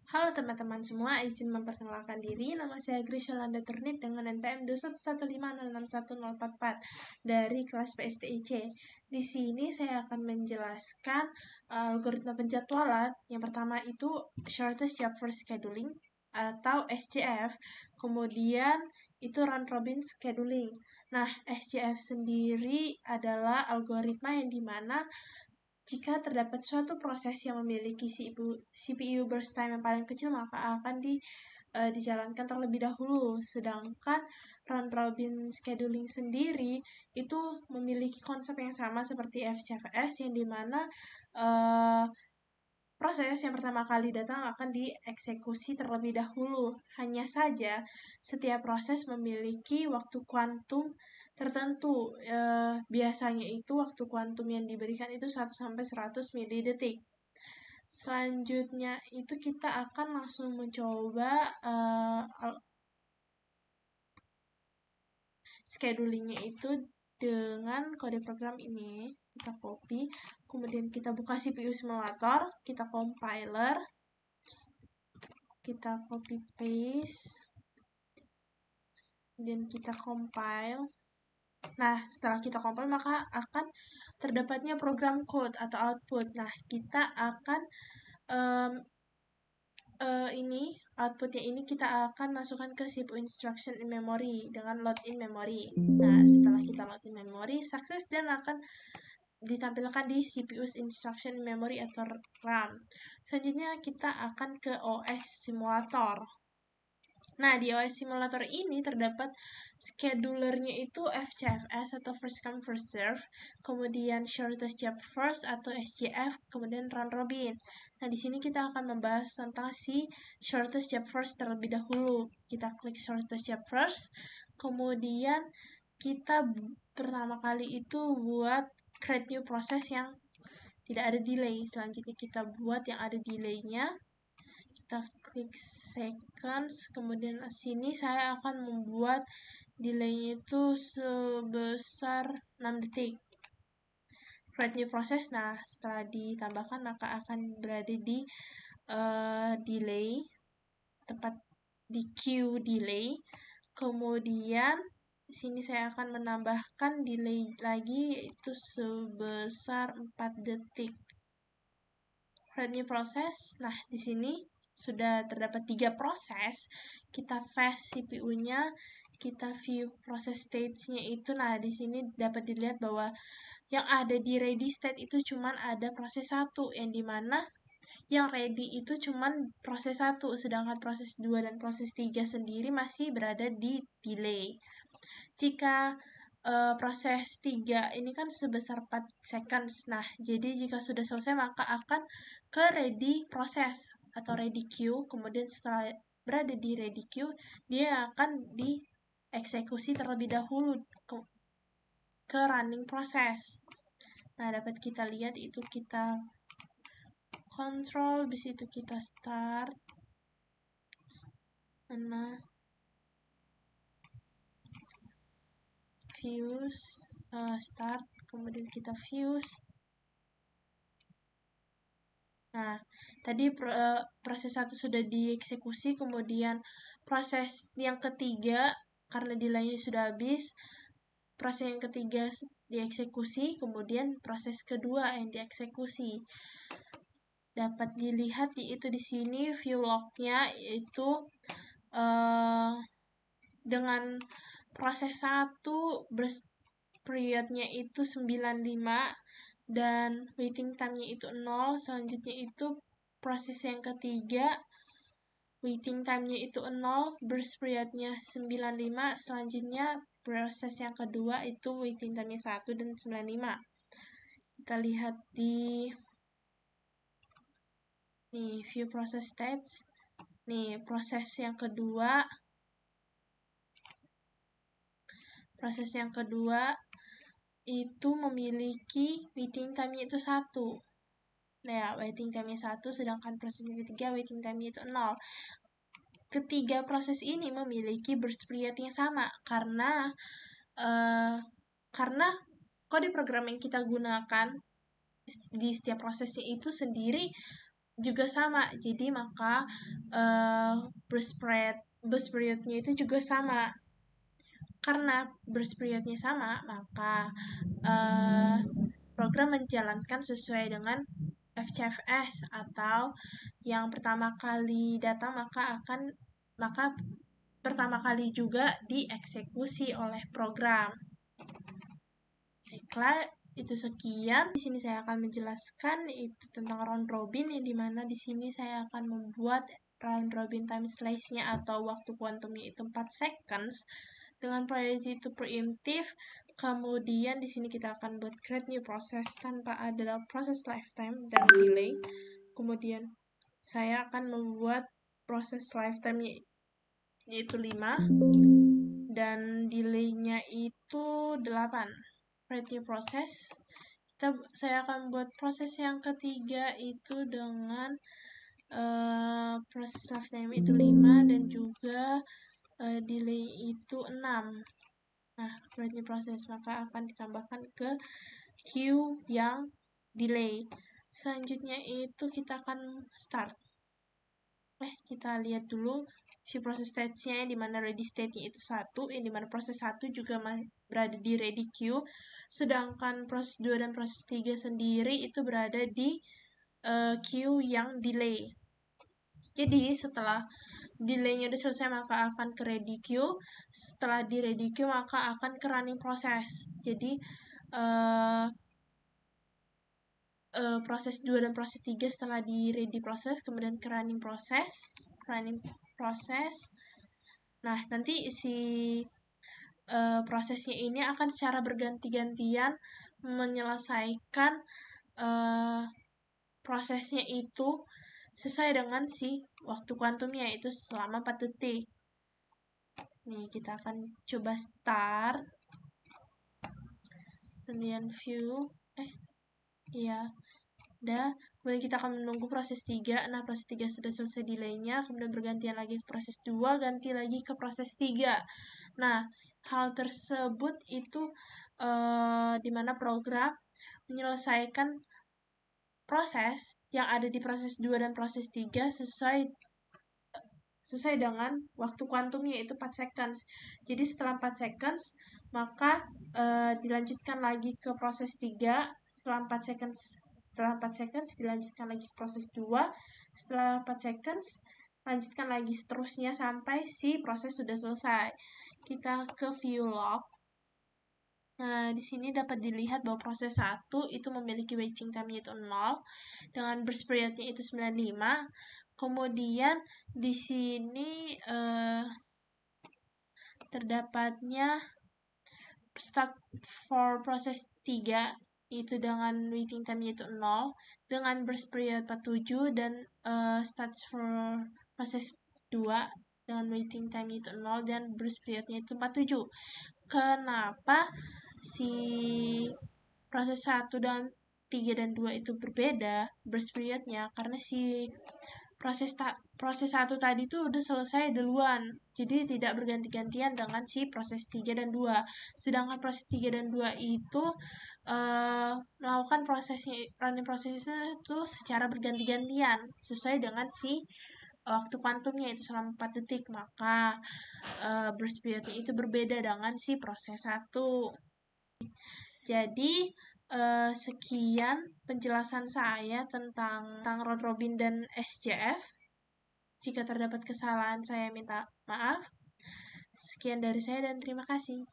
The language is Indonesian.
Halo teman-teman semua, izin memperkenalkan diri. Nama saya Grisha Landa Turnip dengan NPM 211506144 dari kelas PSTIC. Di sini saya akan menjelaskan algoritma penjadwalan. Yang pertama itu Shortest Job First Scheduling atau SJF. Kemudian itu Round Robin Scheduling. Nah, SJF sendiri adalah algoritma yang dimana jika terdapat suatu proses yang memiliki CPU burst time yang paling kecil, maka akan dijalankan terlebih dahulu. Sedangkan round robin scheduling sendiri itu memiliki konsep yang sama seperti FCFS, yang dimana proses yang pertama kali datang akan dieksekusi terlebih dahulu. Hanya saja, setiap proses memiliki waktu kuantum tertentu. Biasanya itu waktu kuantum yang diberikan itu 1-100 milidetik. Selanjutnya itu kita akan langsung mencoba schedulingnya itu dengan kode program ini. Kita copy, kemudian kita buka CPU simulator, kita compiler, kita copy paste, kemudian kita compile. Nah, setelah kita compile maka akan terdapatnya program code atau output. Nah, kita akan outputnya ini kita akan masukkan ke CPU instruction in memory dengan load in memory. Nah, setelah kita load in memory, sukses dan akan ditampilkan di CPU instruction in memory atau RAM. Selanjutnya kita akan ke OS simulator. Nah, di OS simulator ini terdapat schedulernya itu FCFS atau First Come First Serve, kemudian Shortest Job First atau SJF, kemudian Round Robin. Nah, di sini kita akan membahas tentang si Shortest Job First terlebih dahulu. Kita klik Shortest Job First, kemudian kita pertama kali itu buat create new process yang tidak ada delay. Selanjutnya kita buat yang ada delaynya. Kita klik seconds, kemudian sini saya akan membuat delaynya itu sebesar 6 detik. Create new process. Nah, setelah ditambahkan maka akan berada di delay, tepat di queue delay. Kemudian sini saya akan menambahkan delay lagi, yaitu sebesar 4 detik. Create new process. Nah, di sini sudah terdapat 3 proses. Kita fast CPU-nya, kita view proses stage-nya itu. Nah, di sini dapat dilihat bahwa yang ada di ready state itu cuman ada proses 1, yang dimana yang ready itu cuman proses 1, sedangkan proses 2 dan proses 3 sendiri masih berada di delay. Jika proses 3 ini kan sebesar 4 seconds. Nah, jadi jika sudah selesai maka akan ke ready proses atau ready queue. Kemudian setelah berada di ready queue, dia akan dieksekusi terlebih dahulu ke running proses. Nah, dapat kita lihat itu kita control, bis itu kita start. Nah, fuse, start, kemudian kita fuse. Nah, tadi proses 1 sudah dieksekusi, kemudian proses yang ketiga, karena delaynya sudah habis, proses yang ketiga dieksekusi, kemudian proses kedua yang dieksekusi. Dapat dilihat itu di sini view log-nya, yaitu dengan proses 1 burst period-nya itu 95 dan waiting time-nya itu 0. Selanjutnya itu proses yang ketiga, waiting time-nya itu 0, burst period-nya 95. Selanjutnya proses yang kedua itu waiting time-nya 1 dan 95. Kita lihat di nih view process stats. Nih proses yang kedua. Proses yang kedua itu memiliki waiting time-nya itu 1. Nah, ya, waiting time-nya 1, sedangkan proses yang ketiga waiting time-nya itu 0. Ketiga proses ini memiliki burst period yang sama karena kode program yang kita gunakan di setiap prosesnya itu sendiri juga sama. Jadi maka burst periodnya itu juga sama. Karena burst periodnya sama, maka program menjalankan sesuai dengan FCFS, atau yang pertama kali datang maka pertama kali juga dieksekusi oleh program. Baiklah, itu sekian. Di sini saya akan menjelaskan itu tentang round robin, yang dimana di sini saya akan membuat round robin time slice-nya atau waktu kuantumnya itu 4 seconds dengan priority to preemptive. Kemudian di sini kita akan buat create new process tanpa ada proses lifetime dan delay. Kemudian saya akan membuat proses lifetime yaitu 5 dan delay-nya itu 8. Create new process. Saya akan buat proses yang ketiga itu dengan proses lifetime itu 5 dan juga delay itu 6. Nah, create new process maka akan ditambahkan ke queue yang delay. Selanjutnya itu kita akan start. Kita lihat dulu view proses stage-nya, yang dimana ready state-nya itu 1, yang dimana proses 1 juga berada di ready queue, sedangkan proses 2 dan proses 3 sendiri itu berada di queue yang delay. Jadi setelah delay-nya udah selesai maka akan ke ready queue, setelah di ready queue maka akan ke running process. Jadi proses 2 dan proses 3 setelah di ready proses, kemudian ke running proses. Nah, nanti si prosesnya ini akan secara berganti-gantian menyelesaikan prosesnya itu sesuai dengan si waktu kuantumnya, yaitu selama 4 detik. Nih, kita akan coba start. Kemudian view. Kemudian kita akan menunggu proses 3. Nah, proses 3 sudah selesai delay-nya, kemudian bergantian lagi ke proses 2, ganti lagi ke proses 3. Nah, hal tersebut itu dimana program menyelesaikan proses yang ada di proses 2 dan proses 3 sesuai dengan waktu kuantumnya, yaitu 4 seconds. Jadi setelah 4 seconds, maka dilanjutkan lagi ke proses 3. Setelah 4 seconds dilanjutkan lagi ke proses 2. Setelah 4 seconds, lanjutkan lagi seterusnya sampai si proses sudah selesai. Kita ke view log. Nah, di sini dapat dilihat bahwa proses 1 itu memiliki waiting time-nya itu 0, dengan burst period-nya itu 95. Kemudian di sini terdapatnya start for proses 3 itu dengan waiting time-nya itu 0, dengan burst period 47, dan start for proses 2 dengan waiting time itu 0 dan burst period-nya itu 47. Kenapa si proses 1 dan 3 dan 2 itu berbeda burst period-nya? Karena si proses 1 tadi tuh udah selesai duluan, jadi tidak berganti-gantian dengan si proses 3 dan 2. Sedangkan proses 3 dan 2 itu melakukan running prosesnya itu secara berganti-gantian sesuai dengan si waktu kuantumnya itu selama 4 detik, maka burst period-nya itu berbeda dengan si proses 1. Jadi sekian penjelasan saya tentang round robin dan SJF. Jika terdapat kesalahan saya minta maaf. Sekian dari saya dan terima kasih.